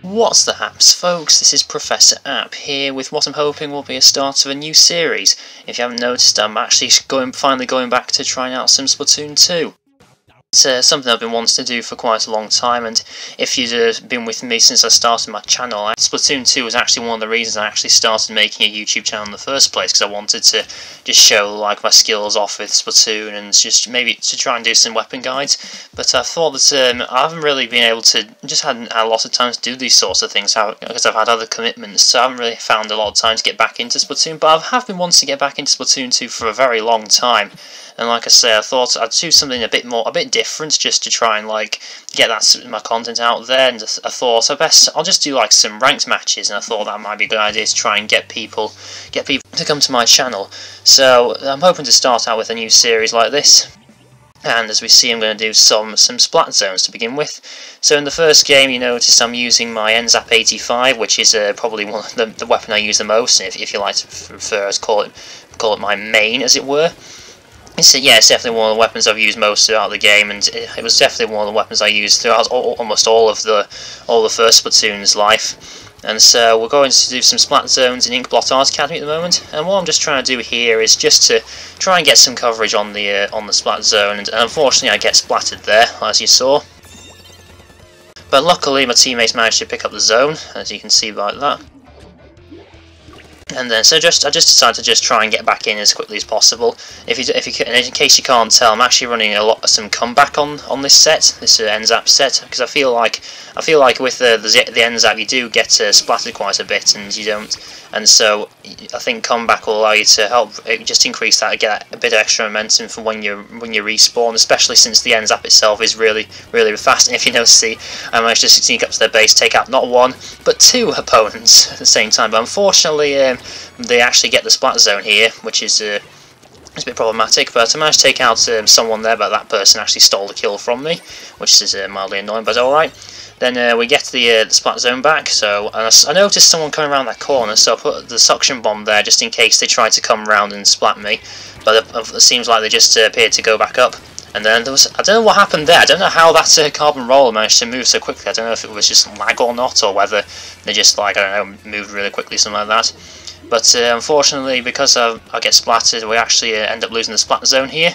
What's the haps, folks? This is Professor App here with what I'm hoping will be a start of a new series. If you haven't noticed, I'm actually finally going back to trying out some Splatoon 2. It's something I've been wanting to do for quite a long time, and if you've been with me since I started my channel, Splatoon 2 was actually one of the reasons I actually started making a YouTube channel in the first place, because I wanted to just show like my skills off with Splatoon and just maybe to try and do some weapon guides. But I thought that I haven't really been able to, just hadn't had a lot of time to do these sorts of things because I've had other commitments, so I haven't really found a lot of time to get back into Splatoon, but I have been wanting to get back into Splatoon 2 for a very long time. And like I say, I thought I'd do something a bit different, just to try and like get my content out there. And I thought I'll just do like some ranked matches, and I thought that might be a good idea to try and get people to come to my channel. So I'm hoping to start out with a new series like this. And as we see, I'm going to do some Splat Zones to begin with. So in the first game, you notice I'm using my N-Zap 85, which is probably one of the weapon I use the most. If you like to refer, call it my main, as it were. It's definitely one of the weapons I've used most throughout the game, and it was definitely one of the weapons I used throughout almost all the first Splatoon's life. And so we're going to do some Splat Zones in Inkblot Art Academy at the moment, and what I'm just trying to do here is just to try and get some coverage on the Splat Zone, and unfortunately I get splattered there, as you saw. But luckily my teammates managed to pick up the zone, as you can see like that. And then, I just decided to try and get back in as quickly as possible. In case you can't tell, I'm actually running some comeback on this set, this N-Zap set, because I feel like with the N-Zap you do get splattered quite a bit, and you don't. And so I think comeback will allow you to help just increase that, get a bit of extra momentum for when you respawn, especially since the N-Zap itself is really fast. And if you notice, I managed to sneak up to their base, take out not one but two opponents at the same time. But unfortunately, they actually get the Splat Zone here, which is it's a bit problematic, but I managed to take out someone there, but that person actually stole the kill from me, which is mildly annoying, but alright. Then we get the Splat Zone back, so I noticed someone coming around that corner, so I put the suction bomb there just in case they tried to come around and splat me, but it seems like they just appeared to go back up. And then I don't know what happened there. I don't know how that carbon roller managed to move so quickly. I don't know if it was just lag or not, or whether they just, like, I don't know, moved really quickly, something like that. But unfortunately, because I get splattered, we actually end up losing the Splat Zone here,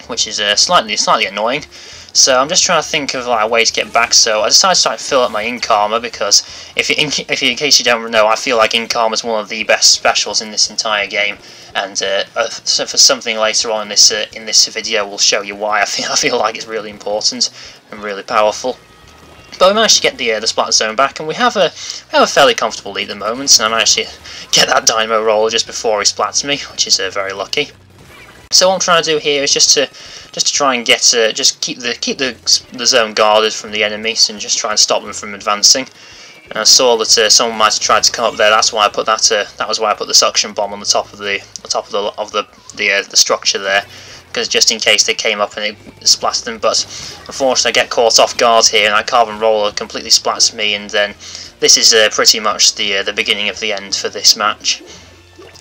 which is slightly annoying. So I'm just trying to think of like a way to get back. So I decided to try and fill up my ink armor, because in case you don't know, I feel like ink armor is one of the best specials in this entire game. And so for something later on in this video, we'll show you why I feel like it's really important and really powerful. But we managed to get the Splat Zone back, and we have a fairly comfortable lead at the moment. And I managed to get that Dynamo roller just before he splats me, which is very lucky. So what I'm trying to do here is just to try and get just keep the zone guarded from the enemies, and just try and stop them from advancing. And I saw that someone might have tried to come up there. That's why I put that was why I put the suction bomb on the top of the structure there, because just in case they came up and it splattered them. But unfortunately I get caught off guard here, and that carbon roller completely splats me, and then this is pretty much the beginning of the end for this match.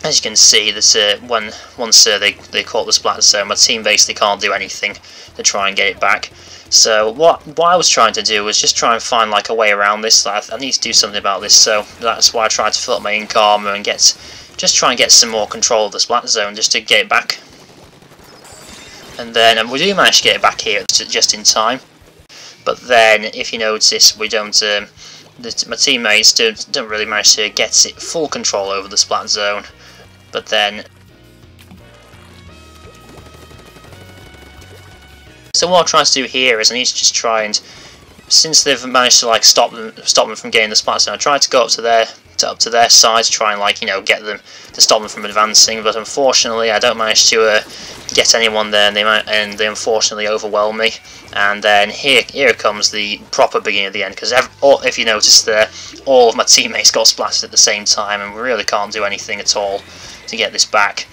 As you can see, that once they caught the Splat Zone, my team basically can't do anything to try and get it back. So what I was trying to do was just try and find like a way around this. I need to do something about this, so that's why I tried to fill up my ink armor and just try and get some more control of the Splat Zone, just to get it back. And then we do manage to get it back here just in time. But then, if you notice, we don't. My teammates don't really manage to get full control over the Splat Zone. But then, so what I'm trying to do here is I need to just try and, since they've managed to like stop them from getting the Splat Zone, I tried to go up to their side to try and like get them to stop them from advancing. But unfortunately, I don't manage to get anyone there, and they unfortunately overwhelm me. And then here comes the proper beginning of the end, because if you notice there, all of my teammates got splattered at the same time, and we really can't do anything at all to get this back.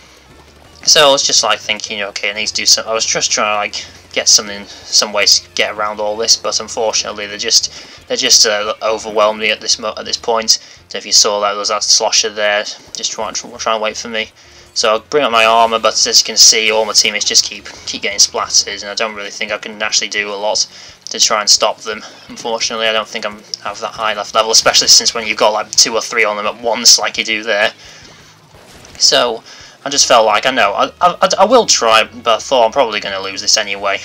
So I was just like thinking, okay, I need to do some. I was just trying to like get some ways to get around all this, but unfortunately they just overwhelmed me at this point. So if you saw that, there was that slosher there, just trying to wait for me. So I'll bring up my armor, but as you can see, all my teammates just keep getting splattered, and I don't really think I can actually do a lot to try and stop them. Unfortunately, I don't think I'm have that high enough level, especially since when you've got like 2 or 3 on them at once, like you do there. So I just felt like I will try, but I thought I'm probably going to lose this anyway.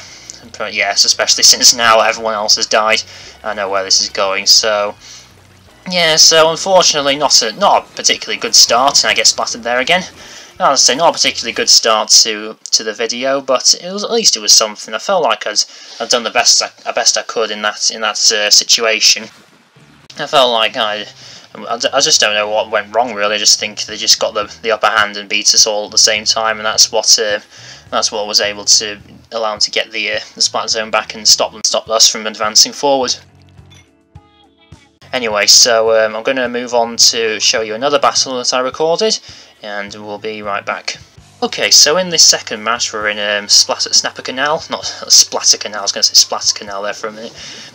But yes, especially since now everyone else has died. I know where this is going. So yeah, so unfortunately not a particularly good start, and I get splattered there again. I'd say not a particularly good start to the video, but it was, at least it was something. I felt like I'd done the best I could in that situation. I felt like I just don't know what went wrong really. I just think they just got the upper hand and beat us all at the same time, and that's what was able to allow them to get the Splat Zone back and stop us from advancing forward. Anyway, so I'm going to move on to show you another battle that I recorded, and we'll be right back. Okay, so in this second match we're in Snapper Canal, not Splatter Canal, I was going to say Splatter Canal there for a minute.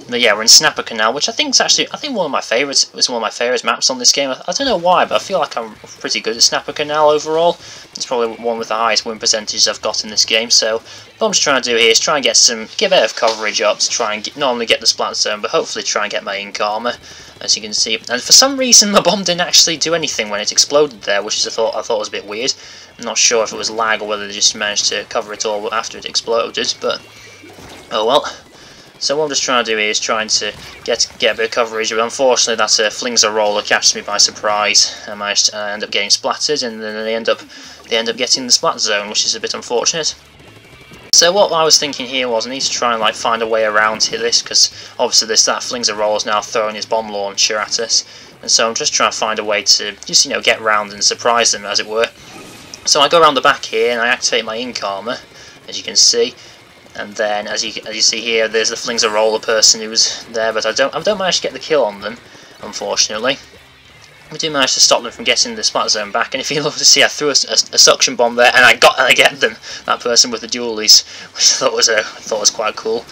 But yeah, we're in Snapper Canal, which I think is actually, one of my favourites. It was one of my favourite maps on this game. I don't know why, but I feel like I'm pretty good at Snapper Canal overall. It's probably one with the highest win percentages I've got in this game, so what I'm just trying to do here is try and get a bit of coverage up to try and not only get the Splat Zone, but hopefully try and get my ink armour, as you can see. And for some reason my bomb didn't actually do anything when it exploded there, which is I thought was a bit weird. I'm not sure if it was lag or whether they just managed to cover it all after it exploded, but oh well. So what I'm just trying to do here is trying to get a bit of coverage, but unfortunately that flings a roller catches me by surprise. I end up getting splattered, and then they end up getting the Splat Zone, which is a bit unfortunate. So what I was thinking here was I need to try and find a way around this, because obviously that flings a roller is now throwing his bomb launcher at us, and so I'm just trying to find a way to just get round and surprise them, as it were. So I go around the back here and I activate my ink armour, as you can see. And then, as you see here, there's the flings a roller person who's there, but I don't manage to get the kill on them, unfortunately. We do manage to stop them from getting the Splat Zone back, and if you look to see, I threw a suction bomb there, and I get them, that person with the dualies, which I thought was quite cool.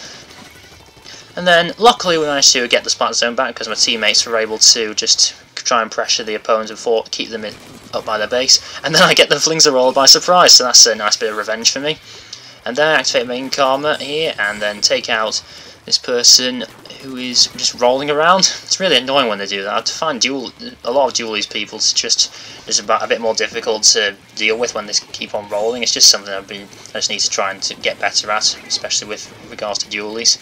And then, luckily, we managed to get the Splat Zone back because my teammates were able to just try and pressure the opponent and keep them up by their base. And then I get the flings a roller by surprise, so that's a nice bit of revenge for me. And then I activate my ink armour here, and then take out this person who is just rolling around. It's really annoying when they do that. I find a lot of dualies people is about a bit more difficult to deal with when they keep on rolling. It's just something I just need to try and get better at, especially with regards to dualies.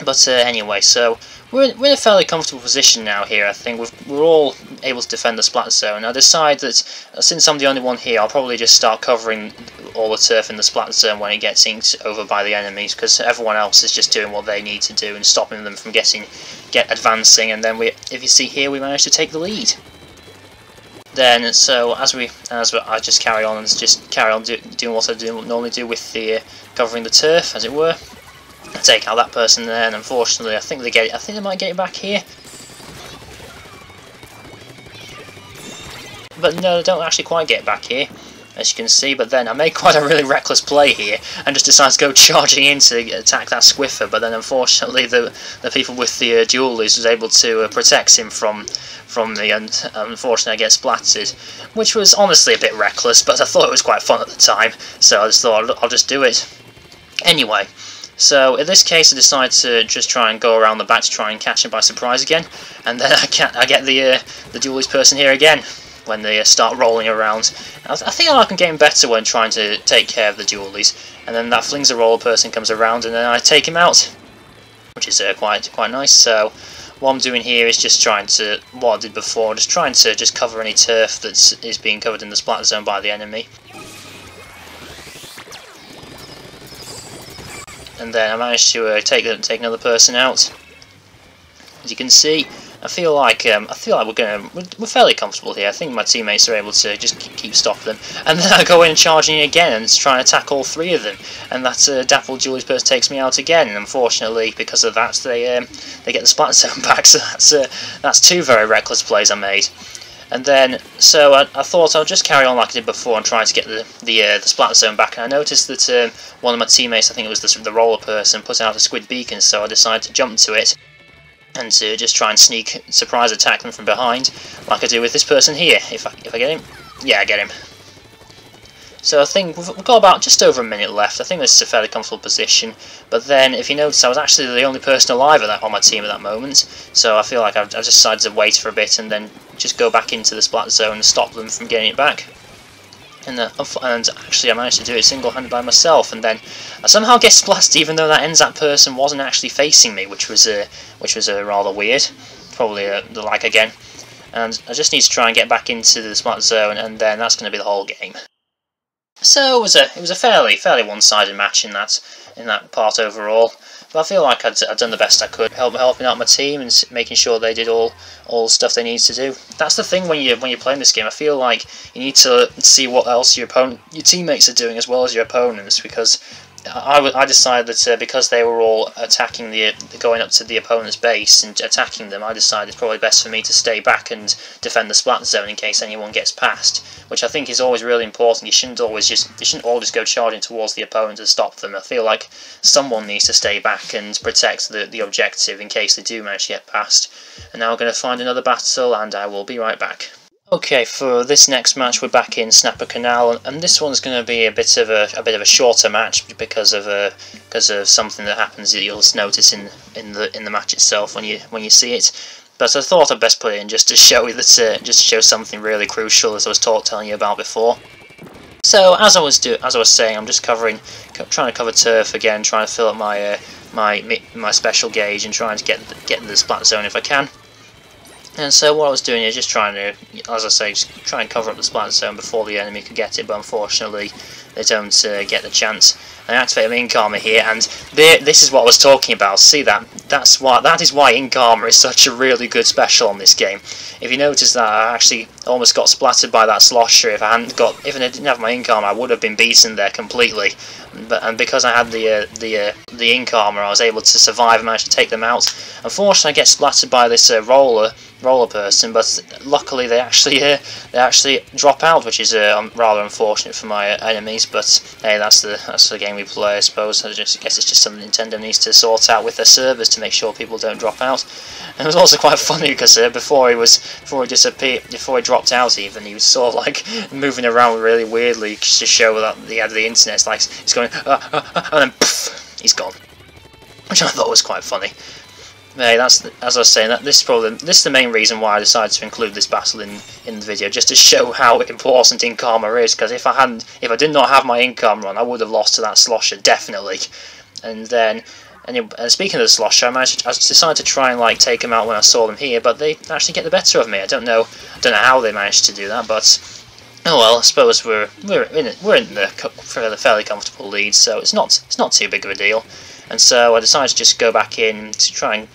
But anyway, so we're in a fairly comfortable position now here. I think we're all able to defend the Splat Zone. I decide that since I'm the only one here, I'll probably just start covering all the turf in the Splat Zone when it gets inked over by the enemies, because everyone else is just doing what they need to do and stopping them from advancing. And then if you see here, we managed to take the lead. Then, so as I just carry on doing what I normally do with the covering the turf, as it were. I take out that person there, and unfortunately, I think they might get it back here. But no, they don't actually quite get back here, as you can see. But then I made quite a really reckless play here, and just decided to go charging in to attack that Squiffer. But then, unfortunately, the people with the dualies was able to protect him from me, and unfortunately, I get splattered, which was honestly a bit reckless. But I thought it was quite fun at the time, so I just thought I'll just do it anyway. So in this case I decide to just try and go around the back to try and catch him by surprise again, and then I get the dualies person here again when they start rolling around. I think I'm getting better when trying to take care of the dualies, and then that flings a roller person comes around and then I take him out, which is quite nice. So what I'm doing here is just trying to, what I did before, just trying to cover any turf that is being covered in the Splat Zone by the enemy. And then I managed to take another person out. As you can see, I feel like we're fairly comfortable here. I think my teammates are able to just keep stopping them. And then I go in charging again and try and attack all 3 of them. And that dappled dualies person takes me out again. And unfortunately, because of that, they get the Splat Zone back. So that's 2 very reckless plays I made. And then, so I thought I'll just carry on like I did before and try to get the Splat Zone back. And I noticed that one of my teammates, I think it was the roller person, put out a squid beacon, so I decided to jump to it and to just try and surprise attack them from behind, like I do with this person here. If I get him, yeah, I get him. So I think we've got about just over a minute left. I think this is a fairly comfortable position. But then, if you notice, I was actually the only person alive on my team at that moment. So I feel like I've just decided to wait for a bit and then just go back into the Splat Zone and stop them from getting it back. And actually I managed to do it single-handed by myself, and then I somehow get splatted even though that N-Zap person wasn't actually facing me, which was rather weird. Probably the lag again. And I just need to try and get back into the Splat Zone, and then that's going to be the whole game. So it was a fairly one-sided match in that part overall. But I feel like I'd done the best I could, helping out my team and making sure they did all the stuff they need to do. That's the thing when you're playing this game. I feel like you need to see what else your teammates are doing as well as your opponents, because I decided that because they were all attacking going up to the opponent's base and attacking them, I decided it's probably best for me to stay back and defend the Splat Zone in case anyone gets past, which I think is always really important. You shouldn't all just go charging towards the opponent to stop them. I feel like someone needs to stay back and protect the objective in case they do manage to get past. And now we're going to find another battle, and I will be right back. Okay, for this next match we're back in Snapper Canal, and this one's going to be a bit of a shorter match because of something that happens that you'll notice in the match itself when you see it. But I thought I'd best put it in just to show you that just to show something really crucial, as I was telling you about before. So as I was saying, I'm just trying to cover turf again, trying to fill up my special gauge and trying to get the Splat Zone if I can. And so what I was doing is just trying to, as I say, just try and cover up the Splat Zone before the enemy could get it, but unfortunately they don't get the chance. I activate my Ink-Armor here, and this is what I was talking about. See that is why Ink-Armor is such a really good special on this game. If you notice that I actually almost got splattered by that slosher. If I didn't have my Ink-Armor, I would have been beaten there completely. And because I had the Ink-Armor, I was able to survive and manage to take them out. Unfortunately, I get splattered by this roller person, but luckily they actually drop out, which is rather unfortunate for my enemies. But hey, that's the game we play, I suppose. I guess it's just something Nintendo needs to sort out with their servers to make sure people don't drop out. And it was also quite funny because before he dropped out, even he was sort of like moving around really weirdly to show that he had the internet. It's like he's going and then poof, he's gone, which I thought was quite funny. Hey, as I was saying, this is the main reason why I decided to include this battle in the video, just to show how important Ink-Armor is. Because if I did not have my Ink-Armor on, I would have lost to that slosher definitely. And speaking of the slosher, I decided to try and take them out when I saw them here, but they actually get the better of me. I don't know how they managed to do that, but oh well. I suppose we're in the fairly comfortable lead, so it's not too big of a deal. And so I decided to just go back in to try and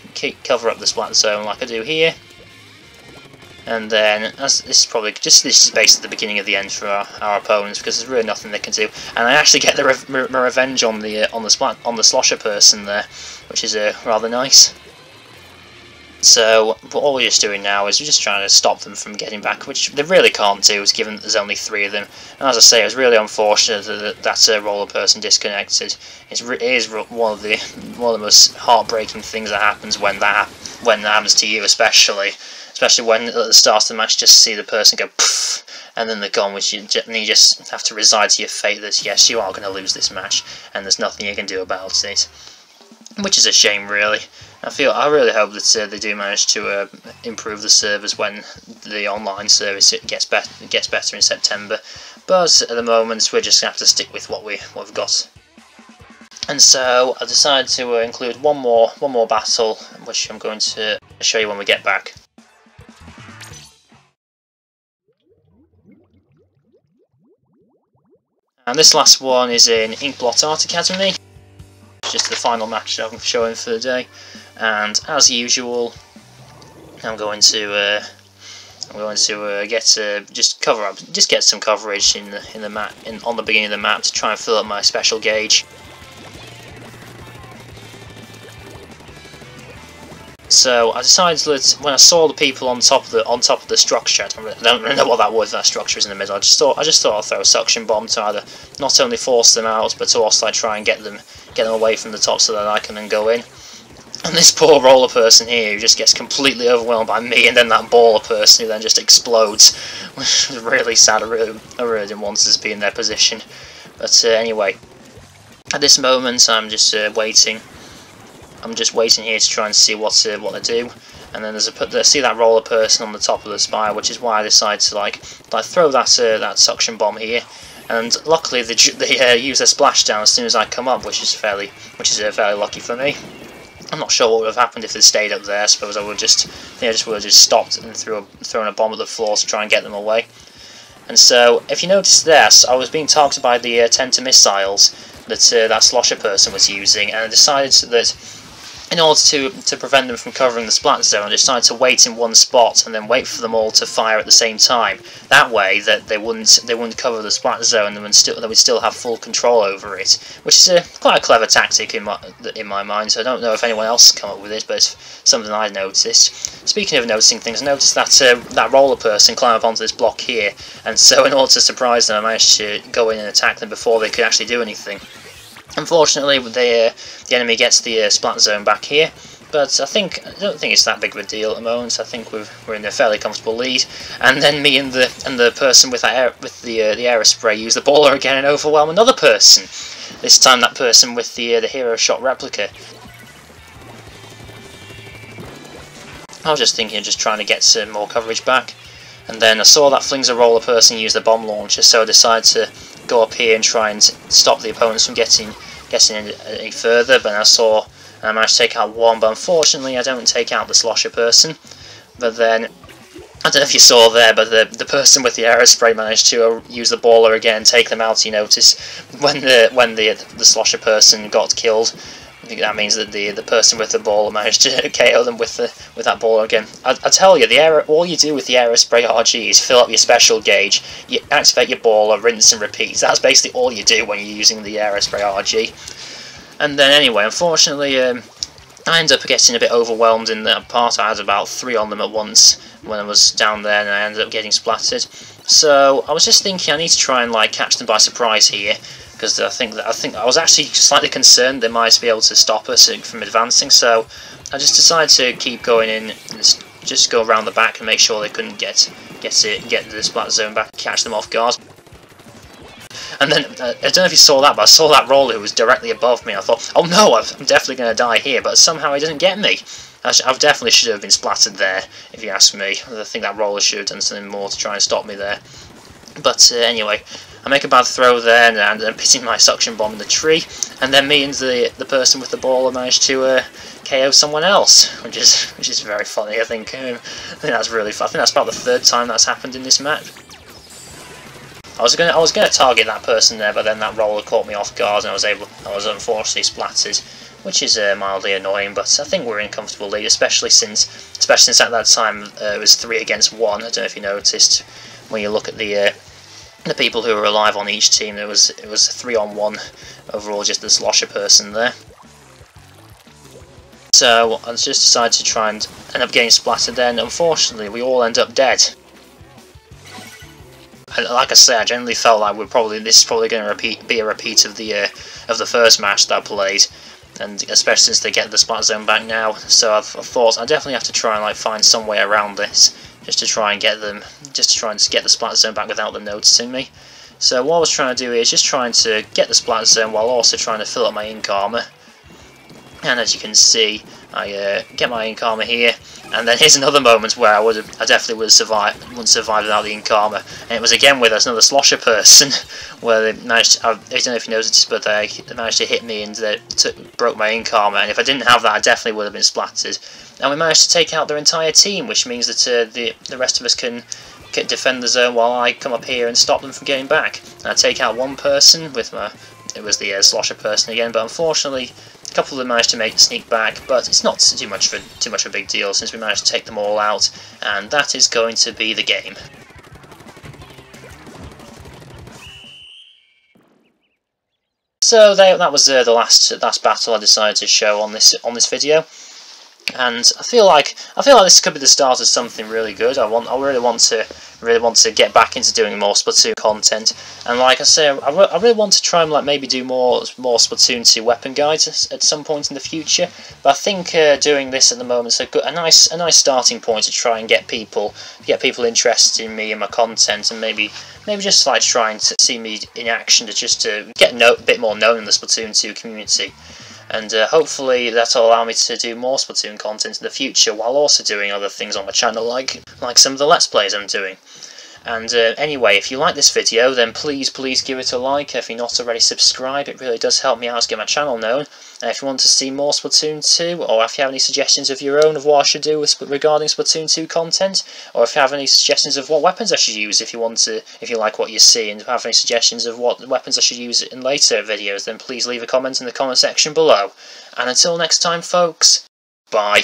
cover up the Splat Zone like I do here. And then, this is basically the beginning of the end for our opponents, because there's really nothing they can do. And I actually get my revenge on the slosher person there, which is rather nice. So all we're just doing now is we're just trying to stop them from getting back, which they really can't do, given that there's only 3 of them. And as I say, it was really unfortunate that roller person disconnected. It is one of the most heartbreaking things that happens when that happens to you, especially when at the start of the match, just see the person go poof, and then they're gone, and you just have to resign to your fate that yes, you are going to lose this match, and there's nothing you can do about it. Which is a shame, really. I really hope that they do manage to improve the servers when the online service gets better in September. But at the moment, we're just going to have to stick with what we've got. And so I decided to include one more battle, which I'm going to show you when we get back. And this last one is in Inkblot Art Academy. Just the final match I'm showing for the day, and as usual, I'm going to get some coverage on the beginning of the map to try and fill up my special gauge. So I decided that when I saw the people on top of the structure, I don't really know what that was. That structure is in the middle. I just thought I'd throw a suction bomb to either not only force them out, but to also try and get them away from the top so that I can then go in. And this poor roller person here who just gets completely overwhelmed by me, and then that baller person who then just explodes, which is really sad. I really didn't want us to be in their position. But anyway, at this moment I'm just waiting. I'm just waiting here to try and see what they do. And then see that roller person on the top of the spire, which is why I decided to like throw that suction bomb here. And luckily they use their splashdown as soon as I come up, which is fairly lucky for me. I'm not sure what would have happened if they stayed up there. I suppose I would just would have just stopped and thrown a bomb at the floor to try and get them away. And so, if you notice this, I was being targeted by the Tenta missiles that slosher person was using, and I decided that in order to prevent them from covering the Splat Zone, I decided to wait in one spot and then wait for them all to fire at the same time. That way, that they wouldn't cover the Splat Zone, and they would still have full control over it, which is quite a clever tactic in my mind. So I don't know if anyone else has come up with it, but it's something I noticed. Speaking of noticing things, I noticed that that roller person climbed up onto this block here, and so in order to surprise them, I managed to go in and attack them before they could actually do anything. Unfortunately, the enemy gets the Splat Zone back here, but I don't think it's that big of a deal at the moment. I think we're in a fairly comfortable lead. And then me and the person with the aerospray use the baller again and overwhelm another person. This time that person with the hero shot replica. I was just thinking of just trying to get some more coverage back, and then I saw that Flings a roller person use the bomb launcher, so I decided to go up here and try and stop the opponents from getting any further. But I managed to take out one, but unfortunately I don't take out the slosher person. But then, I don't know if you saw there, but the person with the aerospray managed to use the baller again and take them out. You notice when the slosher person got killed. I think that means that the person with the baller managed to KO them with that baller again. I tell you, all you do with the aerospray RG is fill up your special gauge, you activate your baller, rinse and repeat. That's basically all you do when you're using the aerospray RG. And then anyway, unfortunately, I ended up getting a bit overwhelmed in that part. I had about 3 on them at once when I was down there, and I ended up getting splattered. So I was just thinking I need to try and catch them by surprise here, because I think I was actually slightly concerned they might be able to stop us from advancing. So I just decided to keep going in and just go around the back and make sure they couldn't get the Splat Zone back, catch them off guard. And then, I don't know if you saw that, but I saw that roller who was directly above me. I thought, oh no, I'm definitely going to die here, but somehow he didn't get me. I definitely should have been splattered there, if you ask me. I think that roller should have done something more to try and stop me there. But anyway, I make a bad throw there, and I'm hitting my suction bomb in the tree, and then me and the person with the ball managed to KO someone else, which is very funny. I think that's really fun. I think that's about the 3rd time that's happened in this map. I was gonna target that person there, but then that roller caught me off guard, and I was unfortunately splattered, which is mildly annoying. But I think we're in a comfortable lead, especially since at that time it was 3 against 1. I don't know if you noticed when you look at the people who were alive on each team. It was 3-on-1 overall, just the slosher person there. So I just decided to try and end up getting splattered there, and unfortunately we all end up dead. And like I say, I generally felt like this is probably going to be a repeat of the first match that I played, and especially since they get the Splat Zone back now. So I thought I definitely have to try and find some way around this, just to try and get the Splat Zone back without them noticing me. So what I was trying to do is just trying to get the Splat Zone while also trying to fill up my ink armor. And as you can see, I get my ink armor here, and then here's another moment where I definitely wouldn't survive without the ink armor. And it was again with another slosher person, where they managed. I don't know if you noticed, but they managed to hit me and broke my ink armor. And if I didn't have that, I definitely would have been splattered. And we managed to take out their entire team, which means that the rest of us can defend the zone while I come up here and stop them from getting back. And I take out one person with it was the slosher person again, but unfortunately a couple of them managed to sneak back, but it's not too much of a big deal since we managed to take them all out, and that is going to be the game. So that was the last battle I decided to show on this video. And I feel like this could be the start of something really good. I really want to really want to get back into doing more Splatoon content, and like I say, I really want to try and like maybe do more Splatoon 2 weapon guides at some point in the future. But I think doing this at the moment is a nice starting point to try and get people interested in me and my content, and maybe just like trying to see me in action to get a bit more known in the Splatoon 2 community. And hopefully that'll allow me to do more Splatoon content in the future, while also doing other things on my channel, like some of the Let's Plays I'm doing. And anyway, if you like this video, then please give it a like. If you're not already subscribed, it really does help me out to get my channel known. And if you want to see more Splatoon 2, or if you have any suggestions of your own of what I should do regarding Splatoon 2 content, or if you have any suggestions of what weapons I should use, if you like what you see, and have any suggestions of what weapons I should use in later videos, then please leave a comment in the comment section below. And until next time, folks, bye.